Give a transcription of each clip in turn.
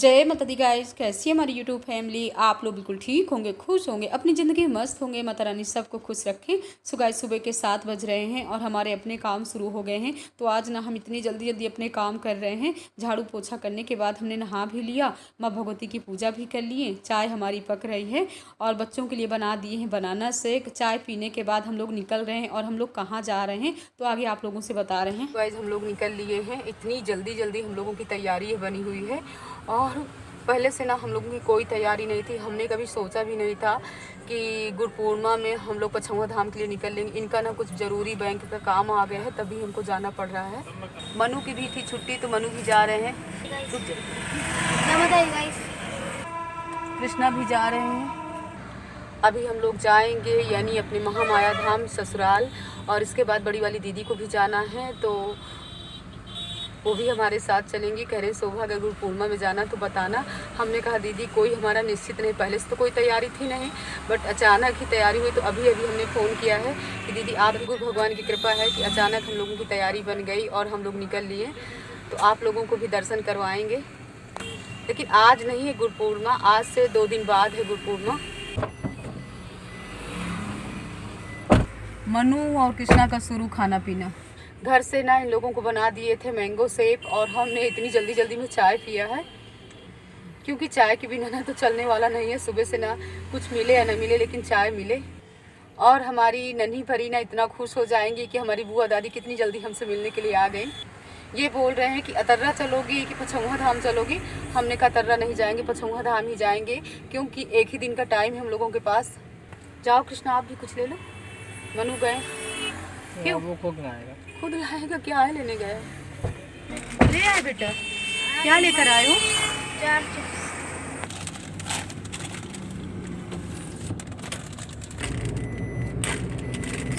जय माता दी गाइस, कैसी है हमारी यूट्यूब फैमिली। आप लोग बिल्कुल ठीक होंगे, खुश होंगे, अपनी ज़िंदगी में मस्त होंगे। माता रानी सबको खुश रखें। सो गाइस, सुबह के 7 बज रहे हैं और हमारे अपने काम शुरू हो गए हैं। तो आज ना हम इतनी जल्दी जल्दी अपने काम कर रहे हैं। झाड़ू पोछा करने के बाद हमने नहा भी लिया, माँ भगवती की पूजा भी कर लिए, चाय हमारी पक रही है और बच्चों के लिए बना दिए हैं बनाना शेक। चाय पीने के बाद हम लोग निकल रहे हैं और हम लोग कहाँ जा रहे हैं तो आगे आप लोगों से बता रहे हैं। गाइस, हम लोग निकल लिए हैं। इतनी जल्दी जल्दी हम लोगों की तैयारी बनी हुई है और पहले से ना हम लोगों की कोई तैयारी नहीं थी। हमने कभी सोचा भी नहीं था कि गुरु पूर्णिमा में हम लोग पछौआ धाम के लिए निकल लेंगे। इनका ना कुछ ज़रूरी बैंक का काम आ गया है, तभी हमको जाना पड़ रहा है। मनु की भी थी छुट्टी तो मनु भी जा रहे हैं, कृष्णा भी जा रहे हैं। अभी हम लोग जाएंगे यानी अपने महामाया धाम ससुराल, और इसके बाद बड़ी वाली दीदी को भी जाना है तो वो भी हमारे साथ चलेंगी। कह रहे शोभा अगर गुरु पूर्णिमा में जाना तो बताना। हमने कहा दीदी कोई हमारा निश्चित नहीं, पहले से तो कोई तैयारी थी नहीं, बट अचानक ही तैयारी हुई। तो अभी अभी हमने फ़ोन किया है कि दीदी आप गुरु भगवान की कृपा है कि अचानक हम लोगों की तैयारी बन गई और हम लोग निकल लिए। तो आप लोगों को भी दर्शन करवाएँगे, लेकिन आज नहीं है गुरु पूर्णिमा, आज से 2 दिन बाद है गुरु पूर्णिमा। मनु और कृष्णा का शुरू खाना पीना। घर से ना इन लोगों को बना दिए थे मैंगो शेक और हमने इतनी जल्दी जल्दी में चाय पिया है, क्योंकि चाय के बिना ना तो चलने वाला नहीं है। सुबह से ना कुछ मिले या ना मिले लेकिन चाय मिले। और हमारी नन्ही भरी ना इतना खुश हो जाएंगी कि हमारी बुआ दादी कितनी जल्दी हमसे मिलने के लिए आ गई। ये बोल रहे हैं कि अतर्रा चलोगी कि पछौआ धाम चलोगी। हमने कहा अतर्रा नहीं जाएंगे, पछौआ धाम ही जाएंगे, क्योंकि एक ही दिन का टाइम है हम लोगों के पास। जाओ कृष्णा, आप भी कुछ ले लो। मनु गए क्यों? वो खुद लाएगा, क्या है लेने गए? ले आए बेटा, क्या लेकर आए हो? 4 चिप्स।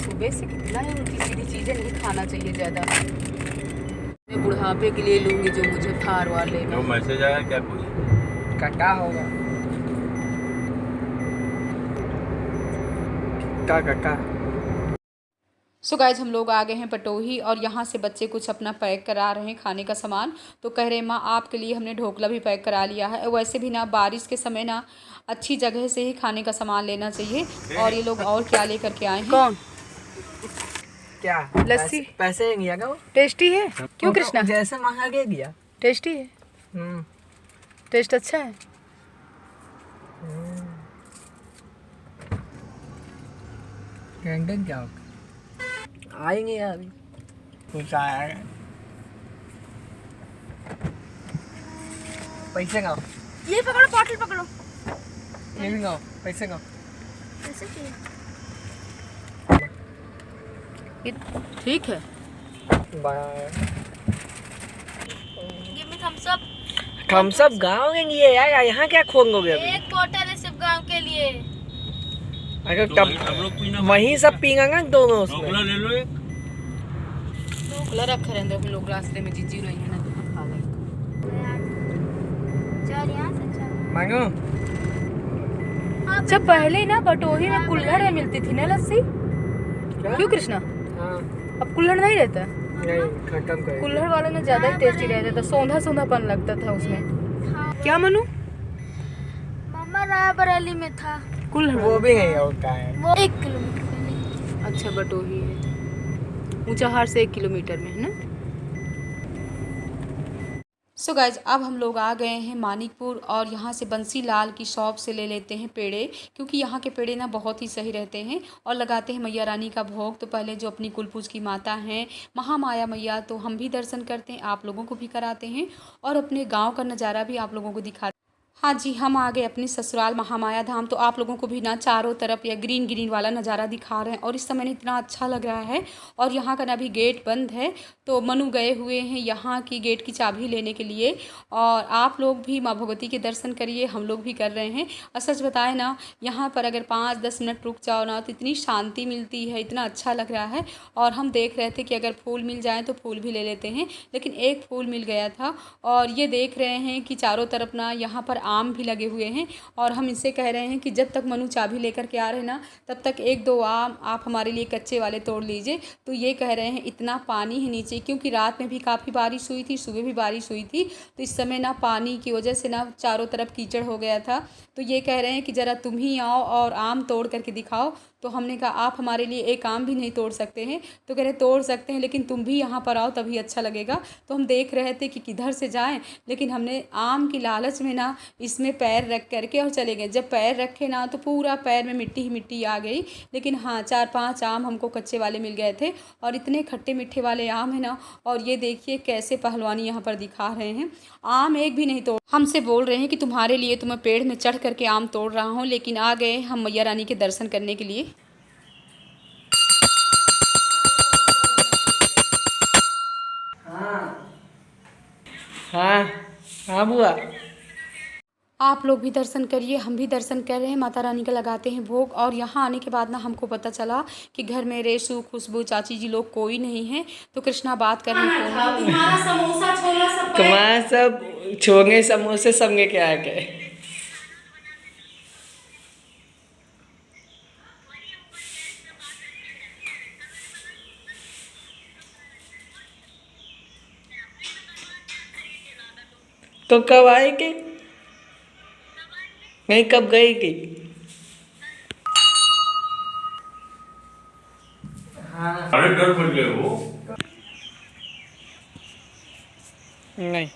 सुबह से कितना है, उल्टी सीधी चीजें नहीं खाना चाहिए ज्यादा। मैं बुढ़ापे के लिए लूंगी जो मुझे थार वाले में। मैसेज आया क्या? कोई काका होगा काका। सो गाइज, हम लोग आ गए हैं पटोही और यहाँ से बच्चे कुछ अपना पैक करा रहे हैं खाने का सामान। तो कह रहे माँ आपके लिए हमने ढोकला भी पैक करा लिया है। वैसे भी ना बारिश के समय ना अच्छी जगह से ही खाने का सामान लेना चाहिए। और ये लोग और क्या लेकर के आए हैं? कौन? क्या लस्सी? पैसे दिया क्या? टेस्टी है क्यों कृष्णा? जैसे मांगा के दिया। टेस्टी है, टेस्ट अच्छा है। कैंटीन क्या होगा? आएंगे यार, कुछ आया। पैसे खाओ, ये पकड़ो, बॉटल पकड़ो। ये भी खाओ, पैसे खाओ। ऐसे चाहिए? ठीक है। ये में थम्स अप। थम्स अप गाँव के लिए यार, यहाँ क्या खोलोगे अभी? एक बोतल है सिर्फ गांव के लिए। अगर तब वहीं सब पीएंगे दोनों उसमें। ले लो एक। ढोकला रखा रहते हम लोग रास्ते में, जीजी रही है ना तो हम खा लेंगे। चल यहाँ से चल। मांगो। जब पहले ना बटोही में कुल्हड़ में मिलती थी ना लस्सी, क्यों कृष्णा? हाँ, अब कुल्हड़ नहीं रहता। नहीं खत्म कर। कुल्हड़ वाले में ज्यादा ही टेस्टी रहता था, सौंधा सौंधापन लगता था उसमें। क्या मनु? मम्मा रायबरेली में था कुल्हड़ वो भी नहीं होता है। वो 1 किलोमीटर पहले। अच्छा, बटोही है, ऊंचाहार से 1 किलोमीटर में है ना। सो गाइज, अब हम लोग आ गए हैं मानिकपुर और यहाँ से बंसी लाल की शॉप से ले लेते हैं पेड़े, क्योंकि यहाँ के पेड़े ना बहुत ही सही रहते हैं। और लगाते हैं मैया रानी का भोग। तो पहले जो अपनी कुलपूज की माता हैं महामाया मैया, तो हम भी दर्शन करते हैं, आप लोगों को भी कराते हैं और अपने गाँव का नज़ारा भी आप लोगों को दिखाते हैं। हाँ जी, हम आ गए अपनी ससुराल महामाया धाम। तो आप लोगों को भी ना चारों तरफ या ग्रीन ग्रीन वाला नज़ारा दिखा रहे हैं और इस समय ना इतना अच्छा लग रहा है। और यहाँ का ना अभी गेट बंद है, तो मनु गए हुए हैं यहाँ की गेट की चाबी लेने के लिए। और आप लोग भी माँ भगवती के दर्शन करिए, हम लोग भी कर रहे हैं। और सच बताएं ना, यहाँ पर अगर 5-10 मिनट रुक जाओ ना तो इतनी शांति मिलती है, इतना अच्छा लग रहा है। और हम देख रहे थे कि अगर फूल मिल जाए तो फूल भी ले लेते हैं, लेकिन एक फूल मिल गया था। और ये देख रहे हैं कि चारों तरफ ना यहाँ पर आम भी लगे हुए हैं और हम इनसे कह रहे हैं कि जब तक मनु चाबी लेकर के आ रहे हैं ना तब तक 1-2 आम आप हमारे लिए कच्चे वाले तोड़ लीजिए। तो ये कह रहे हैं इतना पानी है नीचे, क्योंकि रात में भी काफ़ी बारिश हुई थी, सुबह भी बारिश हुई थी, तो इस समय ना पानी की वजह से ना चारों तरफ कीचड़ हो गया था। तो ये कह रहे हैं कि ज़रा तुम ही आओ और आम तोड़ करके दिखाओ। तो हमने कहा आप हमारे लिए एक आम भी नहीं तोड़ सकते हैं? तो कह रहे तोड़ सकते हैं लेकिन तुम भी यहाँ पर आओ तभी अच्छा लगेगा। तो हम देख रहे थे कि किधर से जाएं, लेकिन हमने आम की लालच में ना इसमें पैर रख करके और चले गए। जब पैर रखे ना तो पूरा पैर में मिट्टी ही मिट्टी आ गई। लेकिन हाँ 4-5 आम हमको कच्चे वाले मिल गए थे और इतने खट्टे मीठे वाले आम है ना। और ये देखिए कैसे पहलवानी यहाँ पर दिखा रहे हैं, आम एक भी नहीं तोड़। हमसे बोल रहे हैं कि तुम्हारे लिए तो मैं पेड़ में चढ़ करके आम तोड़ रहा हूँ, लेकिन आ गए हम मैया रानी के दर्शन करने के लिए। हाँ हाँ बुआ, आप लोग भी दर्शन करिए, हम भी दर्शन कर रहे हैं। माता रानी का लगाते हैं भोग। और यहाँ आने के बाद ना हमको पता चला कि घर में रेशु, खुशबू, चाची जी लोग कोई नहीं है। तो कृष्णा बात कर रही है, तुम्हारा समोसा छोला सब तुम्हारा सब छोले समोसे सब लेके आ गए। तो कब आएगी? नहीं कब गएगी? अरे डर मत गए वो। नहीं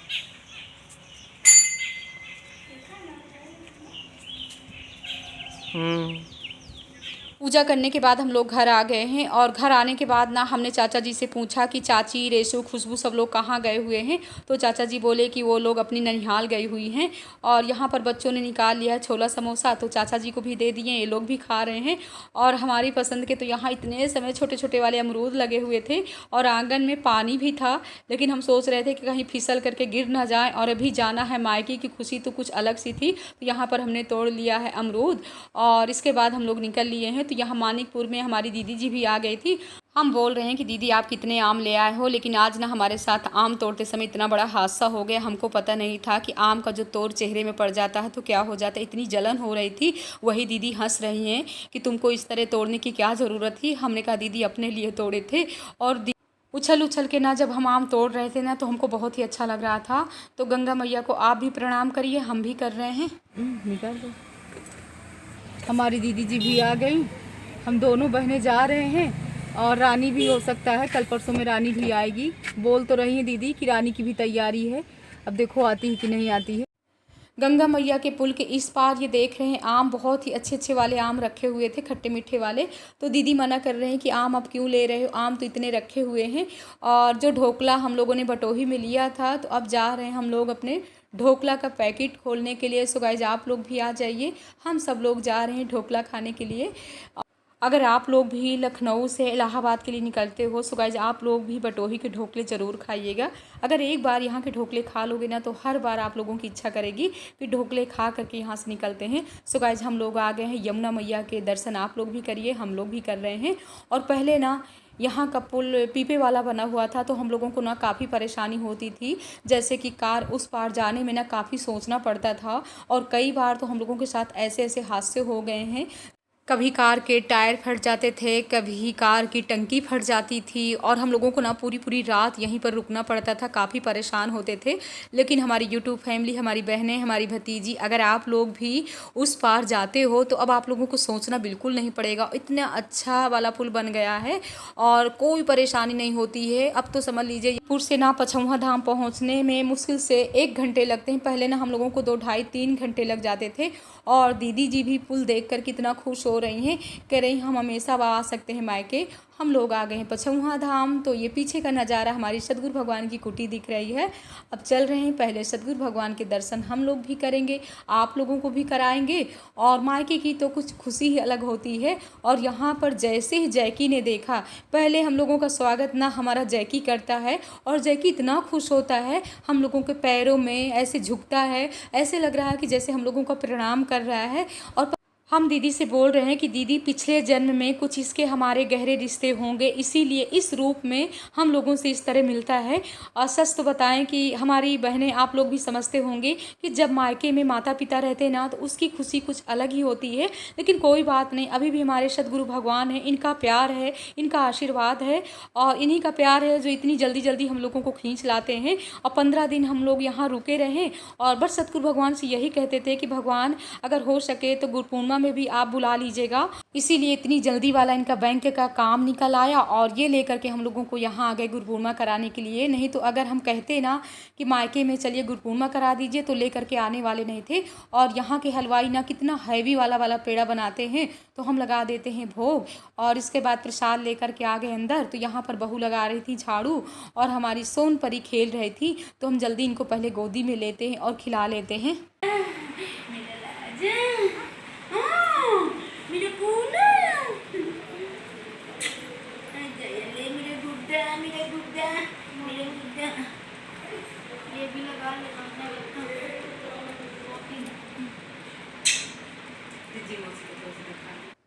पूजा करने के बाद हम लोग घर आ गए हैं। और घर आने के बाद ना हमने चाचा जी से पूछा कि चाची, रेशु, खुशबू सब लोग कहाँ गए हुए हैं। तो चाचा जी बोले कि वो लोग अपनी ननिहाल गई हुई हैं। और यहाँ पर बच्चों ने निकाल लिया है छोला समोसा, तो चाचा जी को भी दे दिए, ये लोग भी खा रहे हैं। और हमारी पसंद के तो यहाँ इतने समय छोटे छोटे वाले अमरूद लगे हुए थे और आंगन में पानी भी था। लेकिन हम सोच रहे थे कि कहीं फिसल करके गिर ना जाए। और अभी जाना है मायके की खुशी तो कुछ अलग सी थी। तो यहाँ पर हमने तोड़ लिया है अमरूद और इसके बाद हम लोग निकल लिए हैं। तो यहाँ मानिकपुर में हमारी दीदी जी भी आ गई थी। हम बोल रहे हैं कि दीदी आप कितने आम ले आए हो, लेकिन आज ना हमारे साथ आम तोड़ते समय इतना बड़ा हादसा हो गया। हमको पता नहीं था कि आम का जो तोड़ चेहरे में पड़ जाता है तो क्या हो जाता है। इतनी जलन हो रही थी। वही दीदी हंस रही हैं कि तुमको इस तरह तोड़ने की क्या ज़रूरत थी। हमने कहा दीदी अपने लिए तोड़े थे। और उछल उछल के ना जब हम आम तोड़ रहे थे ना तो हमको बहुत ही अच्छा लग रहा था। तो गंगा मैया को आप भी प्रणाम करिए, हम भी कर रहे हैं। निकाल दो। हमारी दीदी जी भी आ गई, हम दोनों बहनें जा रहे हैं। और रानी भी हो सकता है, कल परसों में रानी भी आएगी। बोल तो रही है दीदी कि रानी की भी तैयारी है, अब देखो आती है कि नहीं आती है। गंगा मैया के पुल के इस पार ये देख रहे हैं आम, बहुत ही अच्छे अच्छे वाले आम रखे हुए थे, खट्टे मीठे वाले। तो दीदी मना कर रहे हैं कि आम अब क्यों ले रहे हो, आम तो इतने रखे हुए हैं। और जो ढोकला हम लोगों ने बटोही में लिया था, तो अब जा रहे हैं हम लोग अपने ढोकला का पैकेट खोलने के लिए। सो गाइस आप लोग भी आ जाइए, हम सब लोग जा रहे हैं ढोकला खाने के लिए। अगर आप लोग भी लखनऊ से इलाहाबाद के लिए निकलते हो सो गाइस आप लोग भी बटोही के ढोकले ज़रूर खाइएगा। अगर एक बार यहाँ के ढोकले खा लोगे ना तो हर बार आप लोगों की इच्छा करेगी कि ढोकले खा करके यहाँ से निकलते हैं। सो गाइस हम लोग आ गए हैं यमुना मैया के दर्शन, आप लोग भी करिए, हम लोग भी कर रहे हैं। और पहले ना यहाँ का पुल पीपे वाला बना हुआ था तो हम लोगों को ना काफ़ी परेशानी होती थी, जैसे कि कार उस पार जाने में ना काफ़ी सोचना पड़ता था। और कई बार तो हम लोगों के साथ ऐसे ऐसे हादसे हो गए हैं, कभी कार के टायर फट जाते थे, कभी कार की टंकी फट जाती थी और हम लोगों को ना पूरी पूरी रात यहीं पर रुकना पड़ता था, काफ़ी परेशान होते थे। लेकिन हमारी यूट्यूब फैमिली, हमारी बहनें, हमारी भतीजी, अगर आप लोग भी उस पार जाते हो तो अब आप लोगों को सोचना बिल्कुल नहीं पड़ेगा। इतना अच्छा वाला पुल बन गया है और कोई परेशानी नहीं होती है। अब तो समझ लीजिए पुर से ना पछौहा धाम पहुँचने में मुश्किल से 1 घंटे लगते हैं। पहले ना हम लोगों को 2, ढाई, 3 घंटे लग जाते थे। और दीदी जी भी पुल देखकर कितना खुश हो रही हैं, कह रही हम हमेशा आ सकते हैं मायके। हम लोग आ गए हैं पछौहा धाम। तो ये पीछे का नज़ारा हमारी सतगुरु भगवान की कुटी दिख रही है। अब चल रहे हैं, पहले सतगुरु भगवान के दर्शन हम लोग भी करेंगे, आप लोगों को भी कराएंगे। और मायके की तो कुछ खुशी ही अलग होती है। और यहाँ पर जैसे ही जैकी ने देखा, पहले हम लोगों का स्वागत ना हमारा जैकी करता है और जैकी इतना खुश होता है, हम लोगों के पैरों में ऐसे झुकता है, ऐसे लग रहा है कि जैसे हम लोगों का प्रणाम कर रहा है। और हम दीदी से बोल रहे हैं कि दीदी पिछले जन्म में कुछ इसके हमारे गहरे रिश्ते होंगे, इसीलिए इस रूप में हम लोगों से इस तरह मिलता है। और सच तो बताएं कि हमारी बहनें, आप लोग भी समझते होंगे कि जब मायके में माता पिता रहते हैं ना, तो उसकी खुशी कुछ अलग ही होती है। लेकिन कोई बात नहीं, अभी भी हमारे सदगुरु भगवान है, इनका प्यार है, इनका आशीर्वाद है और इन्हीं का प्यार है जो इतनी जल्दी जल्दी हम लोगों को खींच लाते हैं। और 15 दिन हम लोग यहाँ रुके रहें और बस सतगुरु भगवान से यही कहते थे कि भगवान अगर हो सके तो गुरु पूर्णिमा में भी आप बुला लीजिएगा। इसीलिए इतनी जल्दी वाला इनका बैंक का काम निकल आया और ये लेकर के हम लोगों को यहाँ आ गए गुरु पूर्णिमा कराने के लिए। नहीं तो अगर हम कहते ना कि मायके में चलिए गुरु पूर्णिमा करा दीजिए तो लेकर के आने वाले नहीं थे। और यहाँ के हलवाई ना कितना हैवी वाला पेड़ा बनाते हैं, तो हम लगा देते हैं भोग और इसके बाद प्रसाद लेकर के आ गए अंदर। तो यहाँ पर बहू लगा रही थी झाड़ू और हमारी सोन परी खेल रही थी, तो हम जल्दी इनको पहले गोदी में लेते हैं और खिला लेते हैं। ये भी लगा लेना।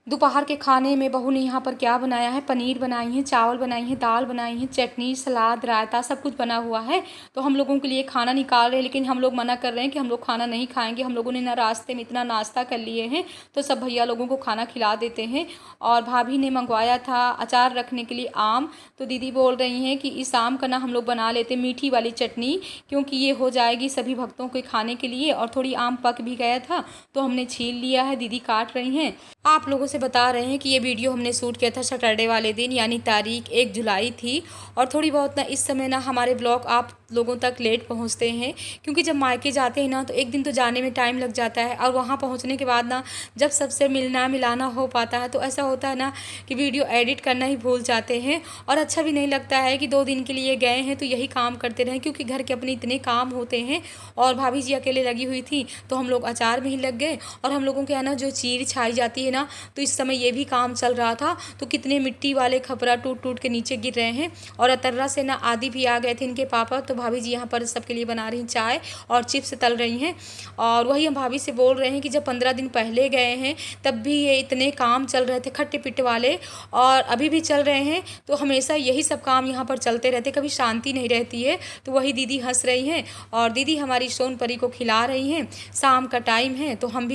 दोपहर के खाने में बहू ने यहाँ पर क्या बनाया है, पनीर बनाई है, चावल बनाई है, दाल बनाई है, चटनी, सलाद, रायता सब कुछ बना हुआ है। तो हम लोगों के लिए खाना निकाल रहे हैं, लेकिन हम लोग मना कर रहे हैं कि हम लोग खाना नहीं खाएंगे। हम लोगों ने ना रास्ते में इतना नाश्ता कर लिए हैं, तो सब भैया लोगों को खाना खिला देते हैं। और भाभी ने मंगवाया था अचार रखने के लिए आम, तो दीदी बोल रही हैं कि इस आम का ना हम लोग बना लेते मीठी वाली चटनी, क्योंकि ये हो जाएगी सभी भक्तों के खाने के लिए। और थोड़ी आम पक भी गया था तो हमने छील लिया है, दीदी काट रही हैं। आप लोगों से बता रहे हैं कि ये वीडियो हमने शूट किया था सैटरडे वाले दिन, यानी तारीख 1 जुलाई थी। और थोड़ी बहुत ना इस समय ना हमारे ब्लॉग आप लोगों तक लेट पहुंचते हैं, क्योंकि जब मायके जाते हैं ना तो एक दिन तो जाने में टाइम लग जाता है और वहां पहुंचने के बाद ना जब सबसे मिलना मिलाना हो पाता है तो ऐसा होता है ना कि वीडियो एडिट करना ही भूल जाते हैं। और अच्छा भी नहीं लगता है कि 2 दिन के लिए गए हैं तो यही काम करते रहें, क्योंकि घर के अपने इतने काम होते हैं। और भाभी जी अकेले लगी हुई थी तो हम लोग अचार में ही लग गए। और हम लोगों के यहाँ ना जो चीर छाई जाती है ना, तो इस समय ये भी काम चल रहा था, तो कितने मिट्टी वाले खपरा टूट टूट के नीचे गिर रहे हैं। और अतर्रा से ना आदि भी आ गए थे इनके पापा, तो भाभी जी यहाँ पर सबके लिए बना रही हैं चाय और चिप्स तल रही हैं। और वही हम भाभी से बोल रहे हैं कि जब 15 दिन पहले गए हैं तब भी ये इतने काम चल रहे थे खट्टे पिट्टे वाले, और अभी भी चल रहे हैं। तो हमेशा यही सब काम यहाँ पर चलते रहते, कभी शांति नहीं रहती है। तो वही दीदी हंस रही हैं और दीदी हमारी सोन परी को खिला रही हैं। शाम का टाइम है तो हम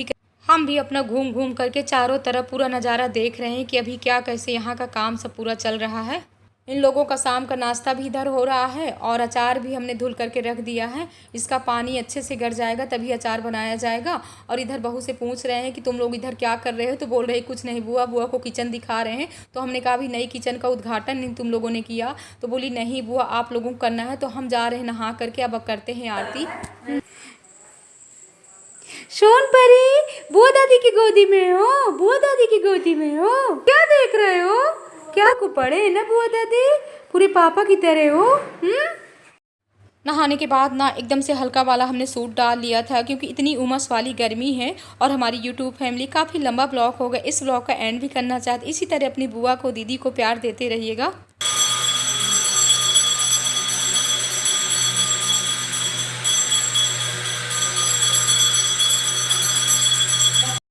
भी अपना घूम घूम करके चारों तरफ पूरा नज़ारा देख रहे हैं कि अभी क्या कैसे यहाँ का काम सब पूरा चल रहा है। इन लोगों का शाम का नाश्ता भी इधर हो रहा है और अचार भी हमने धुल करके रख दिया है। इसका पानी अच्छे से गर जाएगा तभी अचार बनाया जाएगा। और इधर बहू से पूछ रहे हैं कि तुम लोग इधर क्या कर रहे हो, तो बोल रहे कुछ नहीं बुआ, बुआ को किचन दिखा रहे हैं। तो हमने कहा भी नई किचन का उद्घाटन नहीं तुम लोगों ने किया, तो बोली नहीं बुआ आप लोगों को करना है। तो हम जा रहे हैं नहा करके, अब करते हैं आरती। सोन परी बुआ दादी की गोदी में हो, बुआ दादी की गोदी में हो, क्या देख रहे हो, क्या को पड़े ना बुआ दादी, पूरे पापा की तरह हो। नहाने के बाद ना एकदम से हल्का वाला हमने सूट डाल लिया था, क्योंकि इतनी उमस वाली गर्मी है। और हमारी यूट्यूब फैमिली काफ़ी लंबा ब्लॉग होगा, इस ब्लॉग का एंड भी करना चाहते। इसी तरह अपनी बुआ को दीदी को प्यार देते रहिएगा।